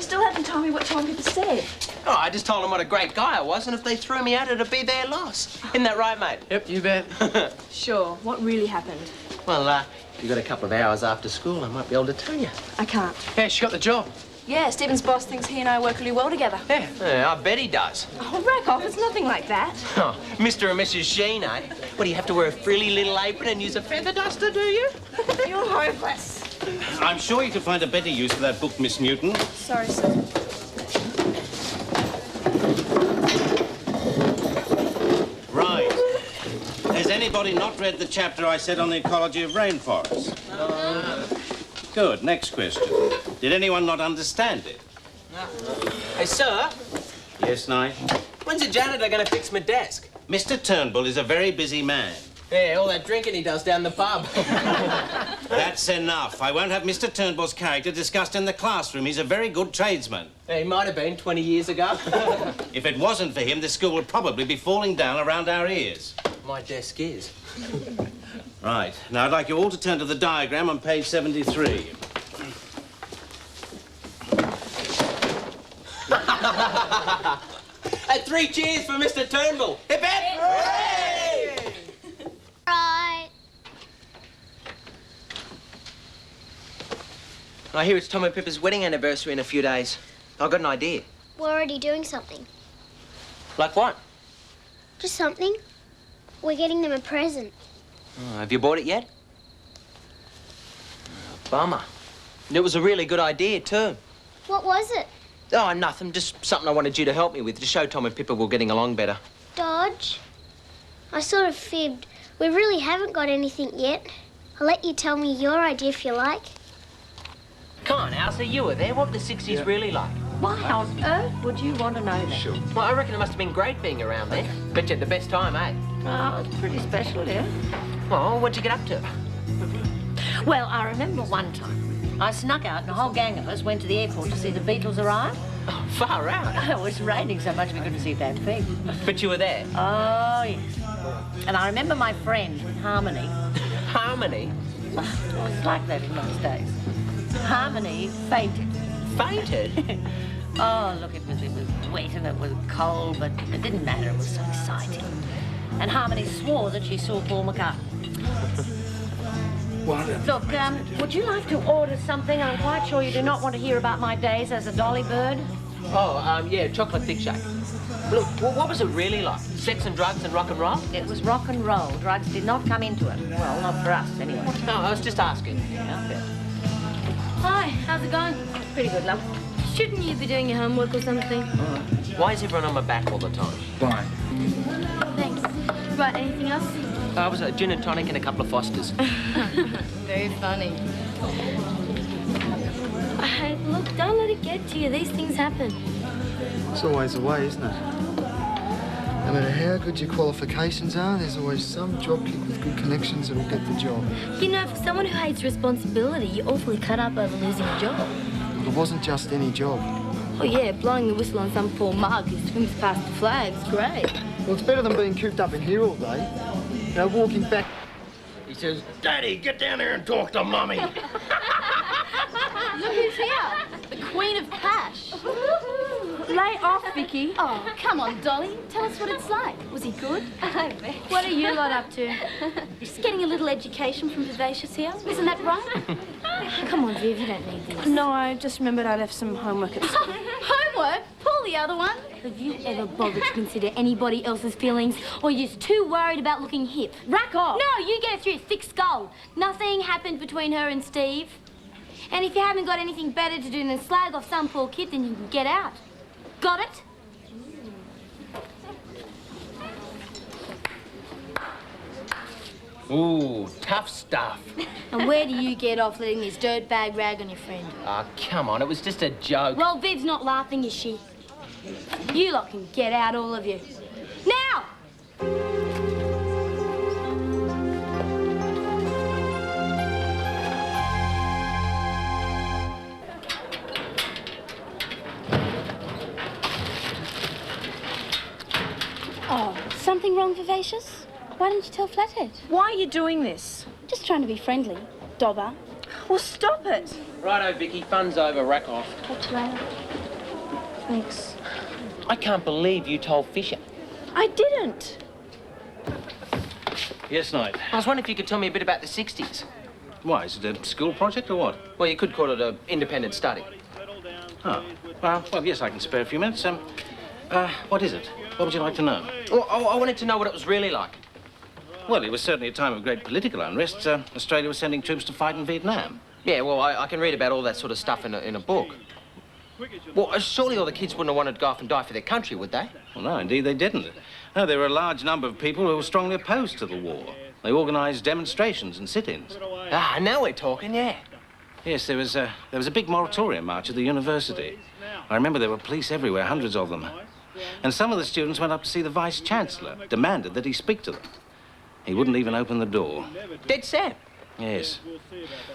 you still haven't told me what Tom Pippa said. Oh, I just told them what a great guy I was, and if they threw me out, it'd be their loss. Isn't that right, mate? Yep, you bet. Sure. What really happened? Well, if you've got a couple of hours after school, I might be able to tell you. I can't. Yeah, she got the job. Yeah, Stephen's boss thinks he and I work really well together. Yeah, I bet he does. Oh, rack off. It's nothing like that. Oh, Mr. and Mrs. Sheen, eh? What, do you have to wear a frilly little apron and use a feather duster, do you? You're hopeless. I'm sure you could find a better use for that book, Miss Newton. Sorry, sir. Right. Has anybody not read the chapter I said on the ecology of rainforests? Good. Next question. Did anyone not understand it? No. Hey, sir. Yes, Knight? When's the janitor going to fix my desk? Mr. Turnbull is a very busy man. Yeah, all that drinking he does down the pub. That's enough. I won't have Mr. Turnbull's character discussed in the classroom. He's a very good tradesman. Yeah, he might have been 20 years ago. If it wasn't for him, the school would probably be falling down around our ears. My desk is. Right. Now, I'd like you all to turn to the diagram on page 73. Hey, 3 cheers for Mr. Turnbull. Hip, hip! Hooray! Right. I hear it's Tom and Pippa's wedding anniversary in a few days. I've got an idea. We're already doing something. Like what? Just something. We're getting them a present. Oh, have you bought it yet? Oh, bummer. And it was a really good idea, too. What was it? Oh, nothing. Just something I wanted you to help me with to show Tom and Pippa we're getting along better. Dodge. I sort of fibbed. We really haven't got anything yet. I'll let you tell me your idea if you like. Come on, Elsa, you were there. What were the 60s really like? Why on earth would you want to know that? Sure. Well, I reckon it must have been great being around there. Bet you had the best time, eh? Oh, it's pretty special, yeah. Well, what'd you get up to? Well, I remember one time I snuck out and a whole gang of us went to the airport to see the Beatles arrive. Oh, far out. It was raining so much we couldn't see that thing. But you were there. Oh, yes. And I remember my friend, Harmony. Harmony? It was like that in those days. Harmony fainted. Fainted? Oh, look, it was wet and it was cold, but it didn't matter. It was so exciting. And Harmony swore that she saw Paul McCartney. Look, would you like to order something? I'm quite sure you do not want to hear about my days as a dolly bird. Oh, yeah, chocolate thick shake. Look, well, what was it really like? Sex and drugs and rock and roll? It was rock and roll. Drugs did not come into it. Well, not for us, anyway. No, I was just asking. Yeah. Hi, how's it going? Pretty good, love. Shouldn't you be doing your homework or something? Why is everyone on my back all the time? Why? Thanks. Right, anything else? I was a gin and tonic and a couple of Fosters. Very funny. Hey, look, don't let it get to you. These things happen. It's always the way, isn't it? No matter how good your qualifications are, there's always some job kick with good connections that'll get the job. You know, for someone who hates responsibility, you're awfully cut up over losing a job. Look, it wasn't just any job. Oh, yeah, blowing the whistle on some poor mug who swims past the flags. Great. Well, it's better than being cooped up in here all day. You know, walking back... He says, Daddy, get down there and talk to Mummy. Look who's here. The Queen of Cash. Lay off, Vicky. Oh, come on, Dolly. Tell us what it's like. Was he good? I bet. What are you lot up to? Just getting a little education from Vivacious here. Isn't that right? Come on, Viv, you don't need this. No, I just remembered I left some homework at school. Homework? Pull the other one. Have you ever bothered to consider anybody else's feelings, or you're just too worried about looking hip? Rack off! No, you get it through your thick skull. Nothing happened between her and Steve. And if you haven't got anything better to do than slag off some poor kid, then you can get out. Got it? Ooh, tough stuff. And where do you get off letting this dirtbag rag on your friend? Oh, come on, it was just a joke. Well, Viv's not laughing, is she? You lot can get out, all of you. Now! Oh, something wrong, Vivacious? Why didn't you tell Flathead? Why are you doing this? Just trying to be friendly, Dobber. Well, stop it. Righto, Vicky. Fun's over. Rack off. Talk to you later. Thanks. I can't believe you told Fisher. I didn't. Yes, Knight. I was wondering if you could tell me a bit about the 60s. Why, is it a school project or what? Well, you could call it an independent study. Oh, well, yes, I can spare a few minutes. What is it? What would you like to know? Well, I wanted to know what it was really like. Well, it was certainly a time of great political unrest. Australia was sending troops to fight in Vietnam. Yeah, well, I can read about all that sort of stuff in a book. Well, surely all the kids wouldn't have wanted to go off and die for their country, would they? Well, no, indeed they didn't. No, there were a large number of people who were strongly opposed to the war. They organised demonstrations and sit-ins. Ah, now we're talking, yeah. Yes, there was a big moratorium march at the university. I remember there were police everywhere, hundreds of them. And some of the students went up to see the Vice-Chancellor, demanded that he speak to them. He wouldn't even open the door. Dead Sam. Yes.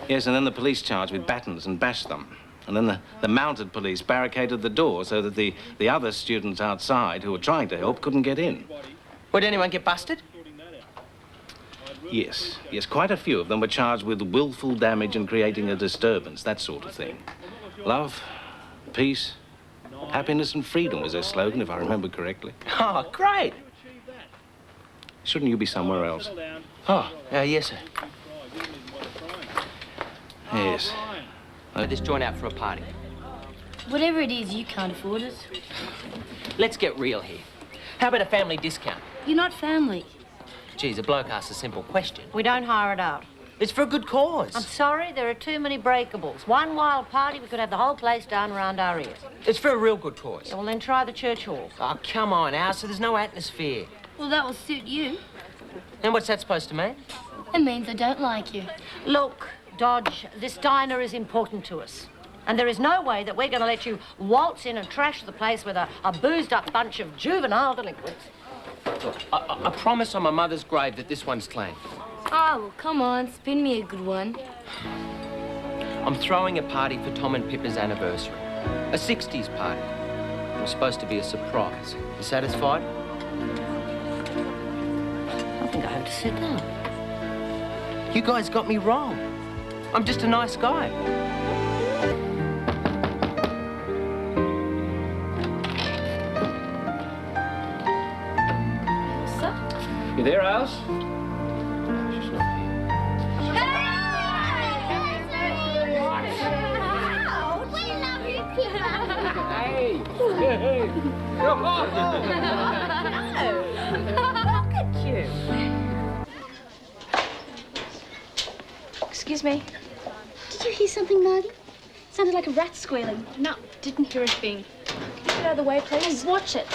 Yes, and then the police charged with batons and bashed them. And then the mounted police barricaded the door so that the other students outside who were trying to help couldn't get in. Would anyone get busted? Yes, quite a few of them were charged with willful damage and creating a disturbance, that sort of thing. Love, peace, happiness and freedom was their slogan, if I remember correctly. Oh, great. Shouldn't you be somewhere else? Oh, yes, sir. Yes. Let this joint out for a party. Whatever it is, you can't afford it. Let's get real here. How about a family discount? You're not family. Geez, a bloke asks a simple question. We don't hire it out. It's for a good cause. I'm sorry, there are too many breakables. One wild party, we could have the whole place down around our ears. It's for a real good cause. Yeah, well, then try the church hall. Oh, come on, Al, so there's no atmosphere. Well, that will suit you. And what's that supposed to mean? It means I don't like you. Look, Dodge, this diner is important to us. And there is no way that we're going to let you waltz in and trash the place with a boozed-up bunch of juvenile delinquents. Look, I promise on my mother's grave that this one's clean. Oh, well, come on, spin me a good one. I'm throwing a party for Tom and Pippa's anniversary. A 60s party. It was supposed to be a surprise. You satisfied? I think I have to sit down. You guys got me wrong. I'm just a nice guy. You there, Alice? She's not here. Hey! Come on! Look at you. Excuse me. Did you hear something, Margie? Sounded like a rat squealing. No, didn't hear a thing. Can you get out of the way, please? Watch it.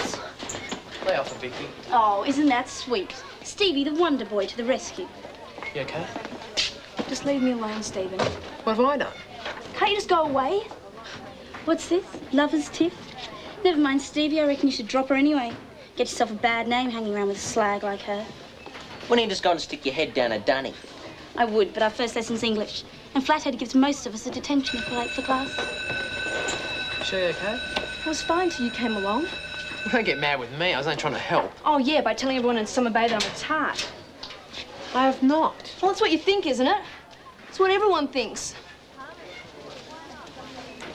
Lay off it, Vicky. Oh, isn't that sweet? Stevie, the Wonder Boy, to the rescue. You okay? Just leave me alone, Stephen. What have I done? Can't you just go away? What's this? Lover's tiff? Never mind, Stevie. I reckon you should drop her anyway. Get yourself a bad name hanging around with a slag like her. Why don't you just go and stick your head down a dunny? I would, but our first lesson's English. And Flathead gives most of us a detention if we're late for class. Sure you okay? I was fine till you came along. Don't get mad with me. I was only trying to help. Oh, yeah, by telling everyone in Summer Bay that I'm a tart. I have not. Well, that's what you think, isn't it? It's what everyone thinks.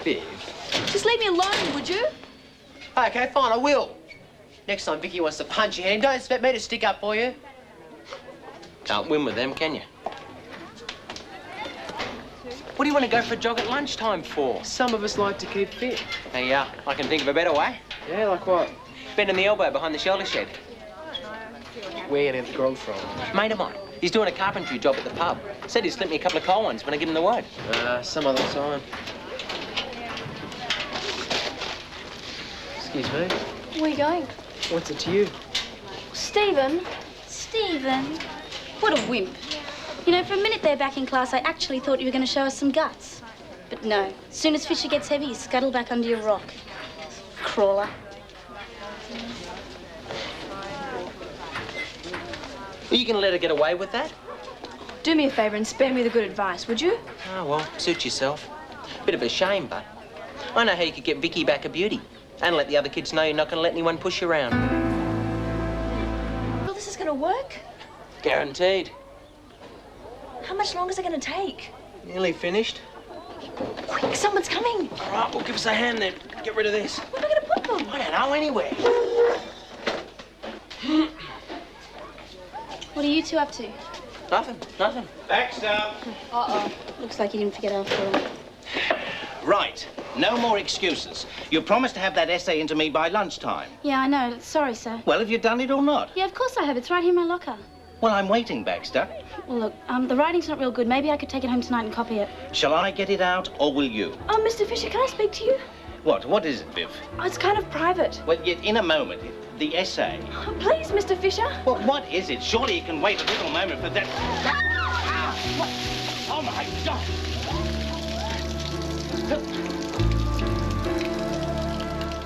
Viv. Just leave me alone, would you? Okay, fine, I will. Next time Vicky wants to punch your hand, don't expect me to stick up for you. Can't win with them, can you? What do you want to go for a jog at lunchtime for? Some of us like to keep fit. Hey, I can think of a better way. Yeah, like what? Bending the elbow behind the shoulder shed. Where you get the growth from? Mate of mine. He's doing a carpentry job at the pub. Said he'd slip me a couple of cold ones when I give him the word. Some other time. Excuse me. Where are you going? What's it to you? Stephen. Stephen, what a wimp. You know, for a minute there back in class, I actually thought you were going to show us some guts. But no. As soon as Fisher gets heavy, you scuttle back under your rock. Crawler. Are you going to let her get away with that? Do me a favour and spare me the good advice, would you? Oh, well, suit yourself. Bit of a shame, but I know how you could get Vicky back a beauty. And let the other kids know you're not going to let anyone push you around. Well, this is going to work. Guaranteed. How much longer is it going to take? Nearly finished. Quick, someone's coming. All right, well, give us a hand then. Get rid of this. Where are we going to put them? I don't know, anywhere. What are you two up to? Nothing. Baxter! Uh-oh. Looks like you didn't forget after all. Right. No more excuses. You promised to have that essay into me by lunchtime. Yeah, I know. Sorry, sir. Well, have you done it or not? Yeah, of course I have. It's right here in my locker. Well, I'm waiting, Baxter. Well, look, the writing's not real good. Maybe I could take it home tonight and copy it. Shall I get it out, or will you? Oh, Mr. Fisher, can I speak to you? What is it, Viv? Oh, it's kind of private. Well, yet in a moment. The essay. Oh, please, Mr. Fisher. Well, what is it? Surely you can wait a little moment for that. Oh, my God!